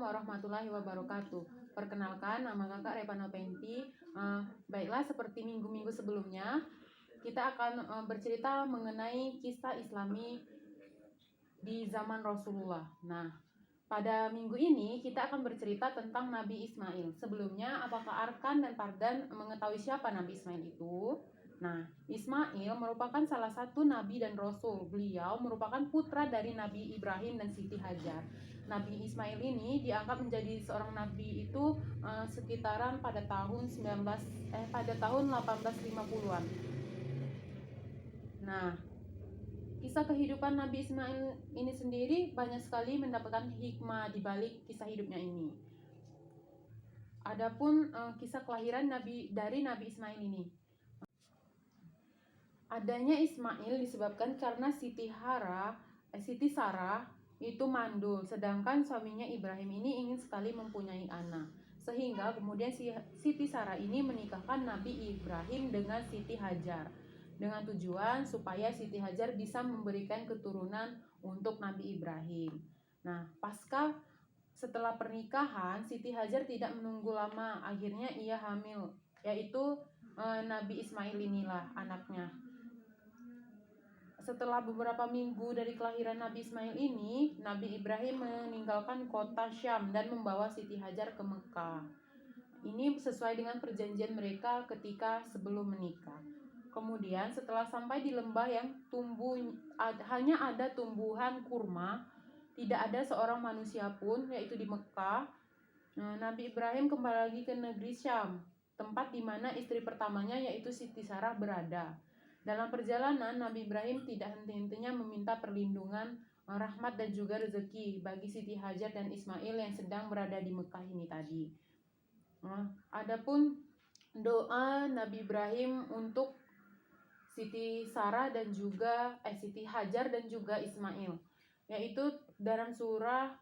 warahmatullahi wabarakatuh. Perkenalkan, nama kakak Repana Penti. Baiklah, seperti minggu-minggu sebelumnya, kita akan bercerita mengenai kisah Islami di zaman Rasulullah. Nah, pada minggu ini kita akan bercerita tentang Nabi Ismail. Sebelumnya, apakah Arkan dan Pardan mengetahui siapa Nabi Ismail itu? Nah, Ismail merupakan salah satu nabi dan rasul. Beliau merupakan putra dari Nabi Ibrahim dan Siti Hajar. Nabi Ismail ini dianggap menjadi seorang nabi itu sekitaran pada tahun 1850-an. Nah, kisah kehidupan Nabi Ismail ini sendiri banyak sekali mendapatkan hikmah di balik kisah hidupnya ini. Adapun kisah kelahiran Nabi Ismail ini. Adanya Ismail disebabkan karena Siti Sarah itu mandul, sedangkan suaminya Ibrahim ini ingin sekali mempunyai anak. Sehingga kemudian Siti Sarah ini menikahkan Nabi Ibrahim dengan Siti Hajar, dengan tujuan supaya Siti Hajar bisa memberikan keturunan untuk Nabi Ibrahim. Nah, setelah pernikahan, Siti Hajar tidak menunggu lama, akhirnya ia hamil, yaitu Nabi Ismail inilah anaknya. Setelah beberapa minggu dari kelahiran Nabi Ismail ini, Nabi Ibrahim meninggalkan kota Syam dan membawa Siti Hajar ke Mekah. Ini sesuai dengan perjanjian mereka ketika sebelum menikah. Kemudian setelah sampai di lembah yang hanya ada tumbuhan kurma, tidak ada seorang manusia pun, yaitu di Mekah, Nabi Ibrahim kembali lagi ke negeri Syam, tempat di mana istri pertamanya yaitu Siti Sarah berada. Dalam perjalanan, Nabi Ibrahim tidak henti-hentinya meminta perlindungan, rahmat dan juga rezeki bagi Siti Hajar dan Ismail yang sedang berada di Mekah ini tadi. Adapun doa Nabi Ibrahim untuk Siti Hajar dan juga Ismail, yaitu dalam surah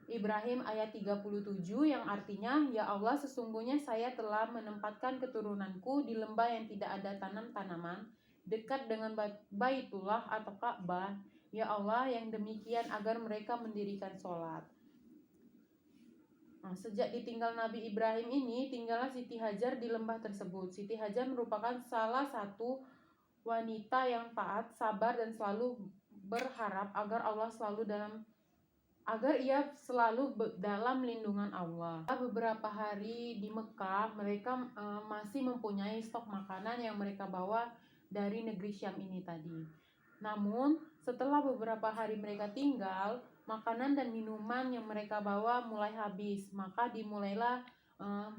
Ibrahim ayat 37 yang artinya, ya Allah, sesungguhnya saya telah menempatkan keturunanku di lembah yang tidak ada tanam-tanaman, dekat dengan Baitullah atau Ka'bah. Ya Allah, yang demikian agar mereka mendirikan sholat. Sejak ditinggal Nabi Ibrahim ini, tinggallah Siti Hajar di lembah tersebut. Siti Hajar merupakan salah satu wanita yang taat, sabar, dan selalu berharap agar ia selalu dalam lindungan Allah. Beberapa hari di Mekah, mereka masih mempunyai stok makanan yang mereka bawa dari negeri Syam ini tadi. Namun, setelah beberapa hari mereka tinggal, makanan dan minuman yang mereka bawa mulai habis. Maka dimulailah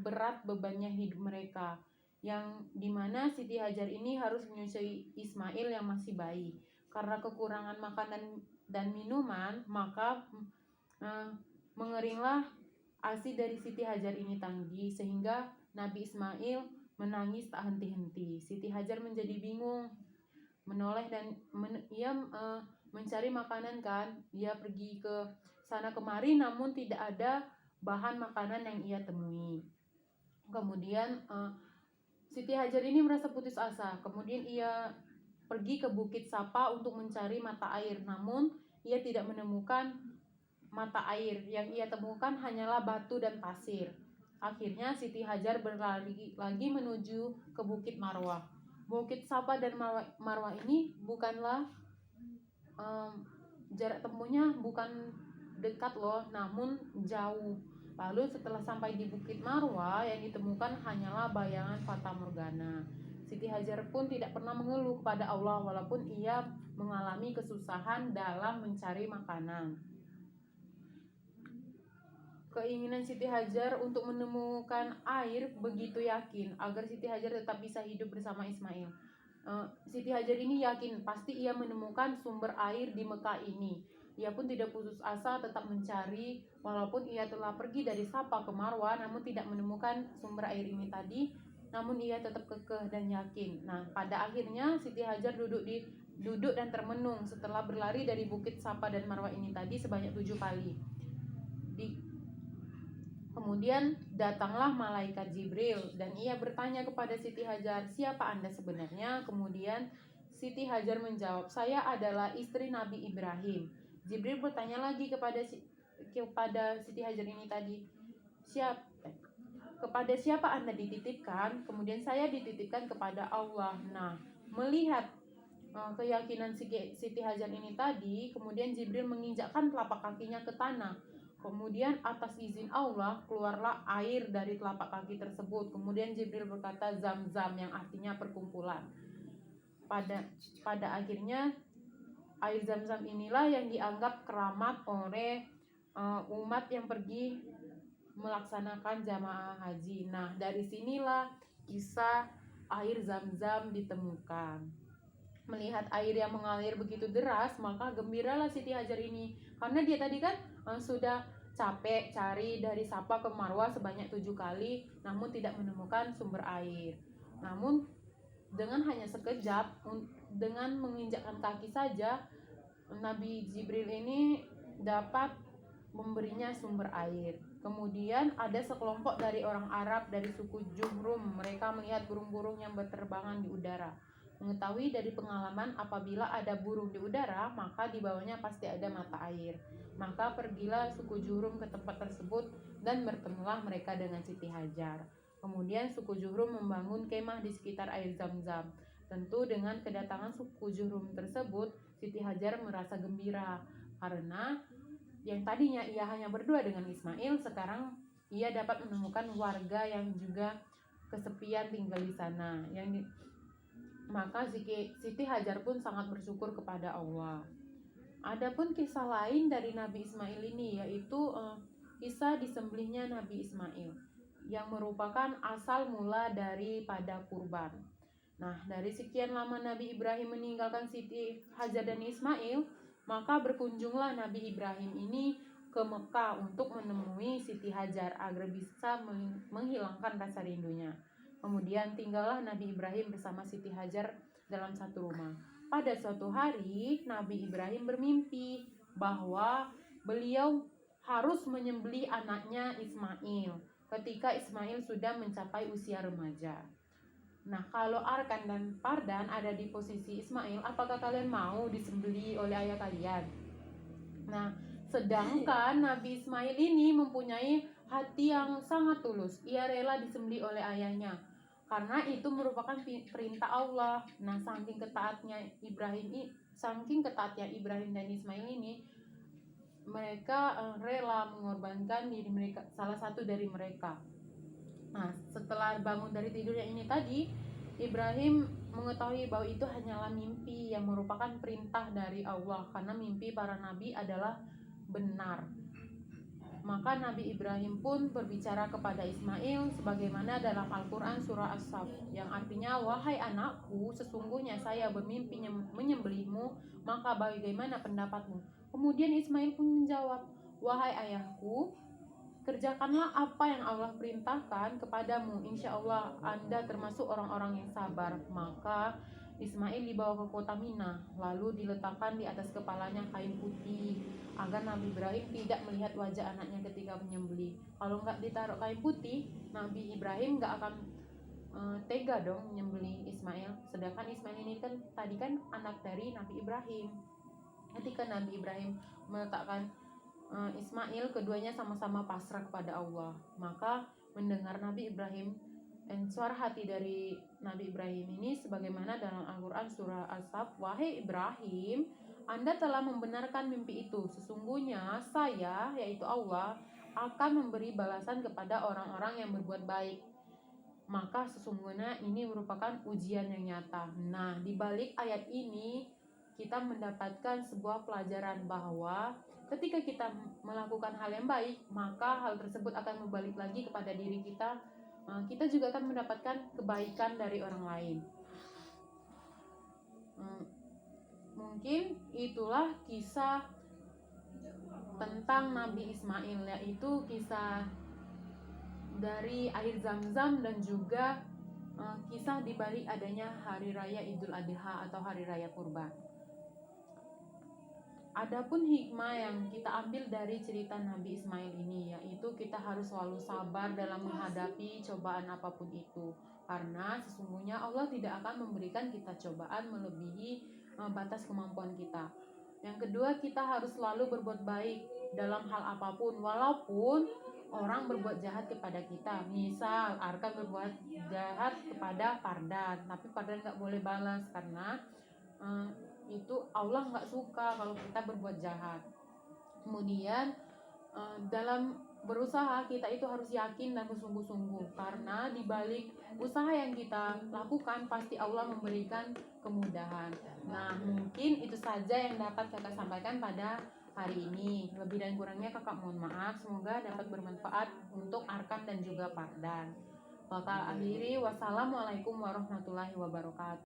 berat bebannya hidup mereka, yang dimana Siti Hajar ini harus menyusui Ismail yang masih bayi. Karena kekurangan makanan dan minuman, maka mengeringlah ASI dari Siti Hajar ini tanggi, sehingga Nabi Ismail menangis tak henti-henti. Siti Hajar menjadi bingung, menoleh dan ia mencari makanan kan. Ia pergi ke sana kemari namun tidak ada bahan makanan yang ia temui. Kemudian Siti Hajar ini merasa putus asa. Kemudian ia pergi ke Bukit Sapa untuk mencari mata air, namun ia tidak menemukan mata air. Yang ia temukan hanyalah batu dan pasir. Akhirnya Siti Hajar berlari lagi menuju ke Bukit Marwah. Bukit Sapa dan Marwah ini bukanlah jarak tempuhnya bukan dekat loh, namun jauh. Lalu setelah sampai di Bukit Marwah, yang ditemukan hanyalah bayangan fata morgana. Siti Hajar pun tidak pernah mengeluh kepada Allah walaupun ia mengalami kesusahan dalam mencari makanan. Keinginan Siti Hajar untuk menemukan air begitu yakin agar Siti Hajar tetap bisa hidup bersama Ismail. Siti Hajar ini yakin pasti ia menemukan sumber air di Mekah ini. Ia pun tidak putus asa, tetap mencari walaupun ia telah pergi dari Safa ke Marwah namun tidak menemukan sumber air ini tadi. Namun ia tetap kekeh dan yakin. Nah, pada akhirnya Siti Hajar duduk dan termenung setelah berlari dari Bukit Safa dan Marwah ini tadi sebanyak 7 kali. Kemudian datanglah malaikat Jibril dan ia bertanya kepada Siti Hajar, siapa Anda sebenarnya? Kemudian Siti Hajar menjawab, saya adalah istri Nabi Ibrahim. Jibril bertanya lagi kepada kepada Siti Hajar ini tadi, kepada siapa Anda dititipkan? Kemudian saya dititipkan kepada Allah. Nah, melihat keyakinan Siti Hajar ini tadi, kemudian Jibril menginjakkan telapak kakinya ke tanah. Kemudian atas izin Allah keluarlah air dari telapak kaki tersebut. Kemudian Jibril berkata Zam-Zam, yang artinya perkumpulan. Pada akhirnya air Zam-Zam inilah yang dianggap keramat oleh umat yang pergi melaksanakan jamaah haji. Nah, dari sinilah kisah air Zam-Zam ditemukan. Melihat air yang mengalir begitu deras, maka gembiralah Siti Hajar ini, karena dia tadi kan sudah capek cari dari Safa ke Marwah sebanyak 7 kali, namun tidak menemukan sumber air. Namun dengan hanya sekejap, dengan menginjakkan kaki saja, Nabi Jibril ini dapat memberinya sumber air. Kemudian ada sekelompok dari orang Arab dari suku Juhrum. Mereka melihat burung-burung yang berterbangan di udara. Mengetahui dari pengalaman apabila ada burung di udara, maka di bawahnya pasti ada mata air. Maka pergilah suku Juhrum ke tempat tersebut dan bertemulah mereka dengan Siti Hajar. Kemudian suku Juhrum membangun kemah di sekitar air Zam-Zam. Tentu dengan kedatangan suku Juhrum tersebut, Siti Hajar merasa gembira karena yang tadinya ia hanya berdua dengan Ismail, sekarang ia dapat menemukan warga yang juga kesepian tinggal di sana. Maka Siti Hajar pun sangat bersyukur kepada Allah. Adapun kisah lain dari Nabi Ismail ini, yaitu kisah disembelihnya Nabi Ismail, yang merupakan asal mula daripada kurban. Nah, dari sekian lama Nabi Ibrahim meninggalkan Siti Hajar dan Ismail, maka berkunjunglah Nabi Ibrahim ini ke Mekah untuk menemui Siti Hajar agar bisa menghilangkan rasa rindunya. Kemudian tinggallah Nabi Ibrahim bersama Siti Hajar dalam satu rumah. Pada suatu hari, Nabi Ibrahim bermimpi bahwa beliau harus menyembelih anaknya Ismail ketika Ismail sudah mencapai usia remaja. Nah, kalau Arkan dan Pardan ada di posisi Ismail, apakah kalian mau disembelih oleh ayah kalian? Nah, sedangkan Nabi Ismail ini mempunyai hati yang sangat tulus. Ia rela disembelih oleh ayahnya karena itu merupakan perintah Allah. Nah, saking ketaatnya Ibrahim dan Ismail ini, mereka rela mengorbankan diri mereka, salah satu dari mereka. Nah, setelah bangun dari tidurnya ini tadi, Ibrahim mengetahui bahwa itu hanyalah mimpi yang merupakan perintah dari Allah, karena mimpi para nabi adalah benar. Maka Nabi Ibrahim pun berbicara kepada Ismail sebagaimana dalam Al-Quran surah As-Saff, yang artinya, wahai anakku, sesungguhnya saya bermimpi menyembelihmu, maka bagaimana pendapatmu? Kemudian Ismail pun menjawab, wahai ayahku, kerjakanlah apa yang Allah perintahkan kepadamu, insya Allah Anda termasuk orang-orang yang sabar. Maka Ismail dibawa ke kota Mina, lalu diletakkan di atas kepalanya kain putih agar Nabi Ibrahim tidak melihat wajah anaknya ketika menyembelih. Kalau nggak ditaruh kain putih, Nabi Ibrahim nggak akan tega dong menyembelih Ismail. Sedangkan Ismail ini kan tadi kan anak dari Nabi Ibrahim. Ketika Nabi Ibrahim meletakkan Ismail, keduanya sama-sama pasrah kepada Allah. Maka mendengar Nabi Ibrahim dan suara hati dari Nabi Ibrahim ini sebagaimana dalam Al-Quran surah As-Saff, wahai Ibrahim, Anda telah membenarkan mimpi itu. Sesungguhnya saya, yaitu Allah, akan memberi balasan kepada orang-orang yang berbuat baik. Maka sesungguhnya ini merupakan ujian yang nyata. Nah, di balik ayat ini kita mendapatkan sebuah pelajaran bahwa ketika kita melakukan hal yang baik, maka hal tersebut akan berbalik lagi kepada diri kita. Kita juga akan mendapatkan kebaikan dari orang lain. Mungkin itulah kisah tentang Nabi Ismail, yaitu kisah dari air Zam-Zam dan juga kisah di balik adanya hari raya Idul Adha atau hari raya kurban. Adapun hikmah yang kita ambil dari cerita Nabi Ismail ini, yaitu kita harus selalu sabar dalam menghadapi cobaan apapun itu, karena sesungguhnya Allah tidak akan memberikan kita cobaan melebihi batas kemampuan kita. Yang kedua, kita harus selalu berbuat baik dalam hal apapun, walaupun orang berbuat jahat kepada kita. Misal Arkan berbuat jahat kepada Pardan, tapi Pardan nggak boleh balas karena itu Allah nggak suka kalau kita berbuat jahat. Kemudian dalam berusaha kita itu harus yakin dan bersungguh-sungguh, karena di balik usaha yang kita lakukan pasti Allah memberikan kemudahan. Nah, mungkin itu saja yang dapat kakak sampaikan pada hari ini. Lebih dan kurangnya kakak mohon maaf. Semoga dapat bermanfaat untuk Arkan dan juga Pardan. Bakal akhiri, wassalamualaikum warahmatullahi wabarakatuh.